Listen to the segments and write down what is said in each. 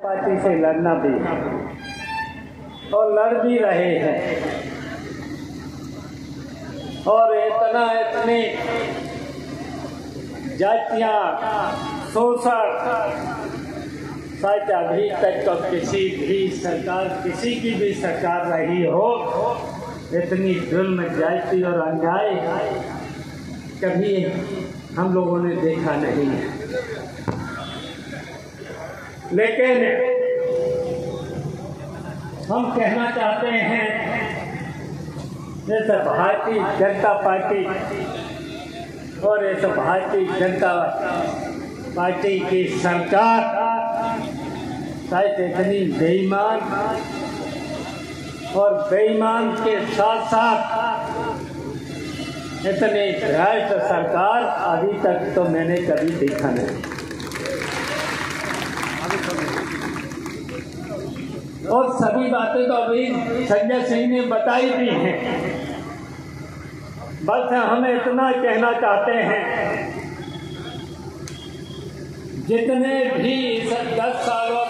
Party से लड़ना भी है और लड़ भी रहे हैं। और इतनी जातियां शोषण शायद अभी तक तो किसी भी सरकार, किसी की भी सरकार रही हो, इतनी जुल्म जाति और अन्याय कभी हम लोगों ने देखा नहीं है। लेकिन हम कहना चाहते हैं, जैसे भारतीय जनता पार्टी और ऐसे भारतीय जनता पार्टी की सरकार शायद इतनी बेईमान और बेईमान के साथ साथ इतने भ्रष्ट सरकार अभी तक तो मैंने कभी देखा नहीं। और सभी बातें तो अभी संजय सिंह ने बताई भी हैं। बस हम इतना कहना चाहते हैं, जितने भी 10 सालों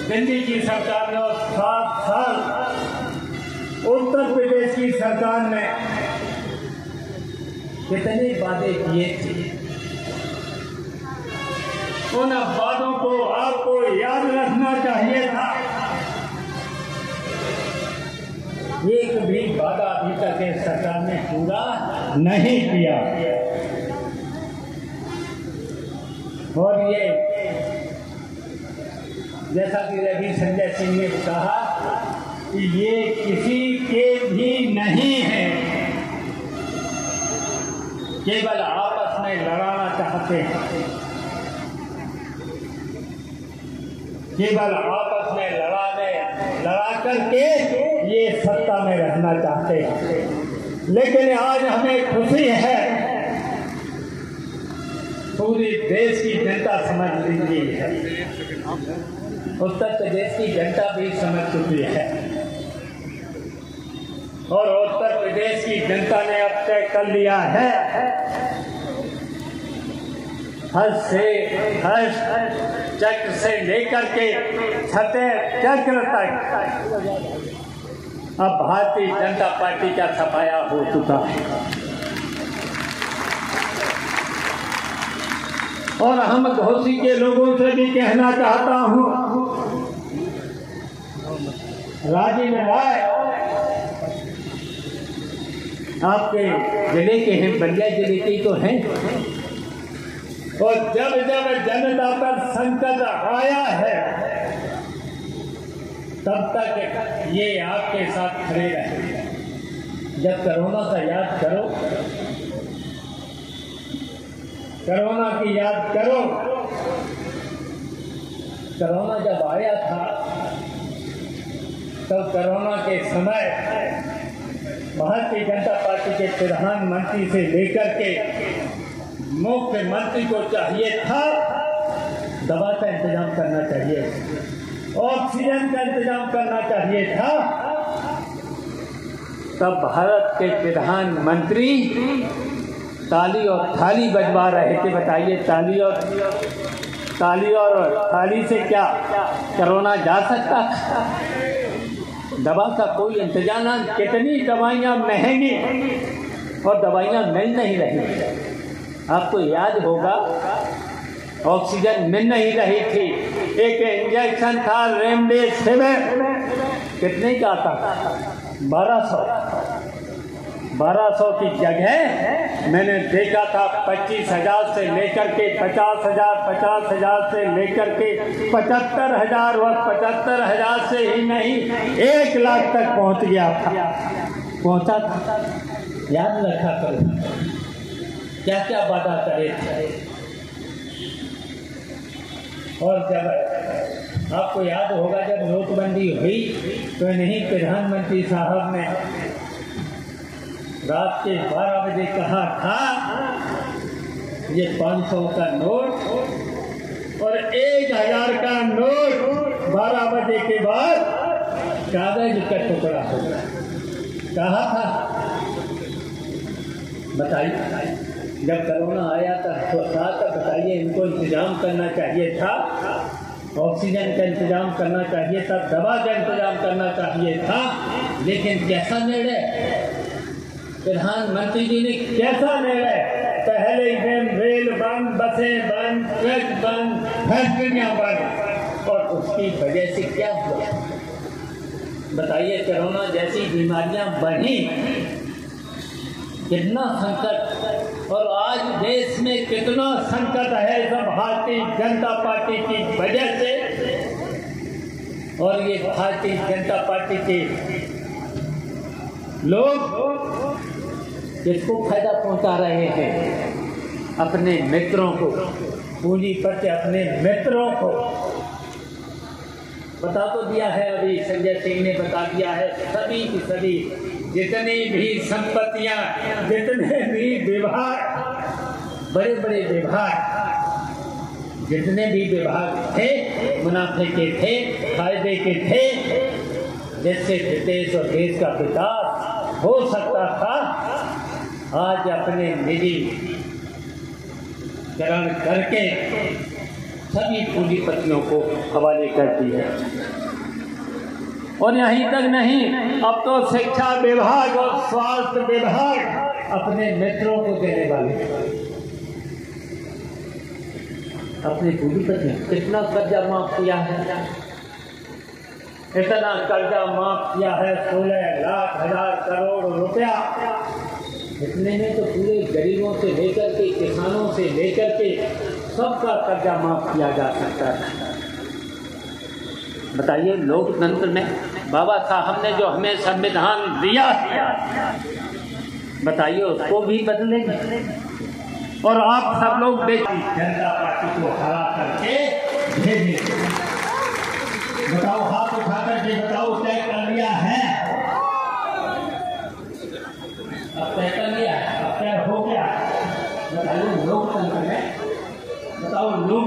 दिल्ली की सरकार ने और 7 साल उत्तर प्रदेश की सरकार ने कितने वादे किए थे, उन वादों को आपको याद रखना चाहिए था। एक भी वादा अभी तक सरकार ने पूरा नहीं किया। और ये जैसा कि रवि संजय सिंह ने कहा कि ये किसी के भी नहीं है, केवल आपस में लड़ाना चाहते हैं, केवल आपस में लड़ा करके ये सत्ता में रहना चाहते हैं। लेकिन आज हमें खुशी है, पूरी देश की जनता समझ लीजिए है, उत्तर प्रदेश की जनता भी समझ चुकी है और उत्तर प्रदेश की जनता ने अब तय कर लिया है, हर चक्र से लेकर के छठे चक्र तक अब भारतीय जनता पार्टी का सफाया हो चुका है। और हम घोसी के लोगों से भी कहना चाहता हूं, राजेंद्र राय आपके जिले के हैं, बलिया जिले के तो हैं, और जब जब जनता पर संकट आया है तब तक ये आपके साथ खड़े रहे। जब कोरोना का याद करो, कोरोना की याद करो, कोरोना जब आया था तब कोरोना के समय भारतीय जनता पार्टी के प्रधानमंत्री से लेकर के मुख्यमंत्री को चाहिए था दवा का इंतजाम करना चाहिए, ऑक्सीजन का इंतजाम करना चाहिए था। तब भारत के प्रधानमंत्री ताली और थाली बजवा रहे थे। बताइए, ताली और थाली से क्या कोरोना जा सकता? दवा का कोई इंतजाम, कितनी दवाइयाँ महंगी और दवाइयाँ मिल नहीं रही। आपको याद होगा ऑक्सीजन मिल नहीं रही थी। एक इंजेक्शन था रेमडेसिविर, कितने का था? 1200 की जगह मैंने देखा था 25,000 से लेकर के 50,000, 50,000 से लेकर के 75,000 और 75,000 से ही नहीं 1 लाख तक पहुंचा था। याद रखा करो क्या क्या वादा करे थे। और जब आपको याद होगा जब नोटबंदी हुई तो नहीं प्रधानमंत्री साहब ने रात के 12 बजे कहा था ये 500 का नोट और 1,000 का नोट 12 बजे के बाद कागज का टुकड़ा होगा। कहा था, बताइए। जब कोरोना आया था तो बताइए, इनको इंतजाम करना चाहिए था ऑक्सीजन का इंतजाम करना चाहिए था, दवा का इंतजाम करना चाहिए था, लेकिन कैसा निर्णय प्रधानमंत्री जी ने, कैसा निर्णय। पहले ही दिन रेल बंद, बसें बंद, ट्रक बंद, फैक्ट्रियां बंद, और उसकी वजह से क्या हुआ बताइए। कोरोना जैसी बीमारियां बढ़ी, कितना संकट, और आज देश में कितना संकट है सब भारतीय जनता पार्टी की वजह से। और ये भारतीय जनता पार्टी के लोग किसको फायदा पहुंचा रहे हैं, अपने मित्रों को, पूंजीपति अपने मित्रों को। बता तो दिया है, अभी संजय सिंह ने बता दिया है, सभी की सभी जितनी भी संपत्तियां, जितने भी विभाग, बड़े बड़े विभाग, जितने भी विभाग थे मुनाफे के थे, फायदे के थे, जिससे देश और देश का विकास हो सकता था, आज अपने निजीकरण करके सभी पूंजीपतियों को हवाले कर दिया। और यहीं तक नहीं, अब तो शिक्षा विभाग और स्वास्थ्य विभाग अपने मित्रों को देने वाले, अपने पूंजीपति। कितना कर्जा माफ किया है, इतना कर्जा माफ किया है, 16 लाख हजार करोड़ रुपया। इतने में तो पूरे गरीबों से लेकर के, किसानों से लेकर के सबका कर्जा माफ किया जा सकता है। बताइए, लोकतंत्र में बाबा साहब ने जो हमें संविधान दिया, बताइए उसको भी बदलेंगे। और आप सब लोग देखिए, जनता पार्टी को हरा करके भेजेंगे। बताओ, हाथ उठा करके बताओ, तय कर लिया है? अब तय कर लिया है, अब तय हो गया। बताइए लोकतंत्र में, बताओ लोग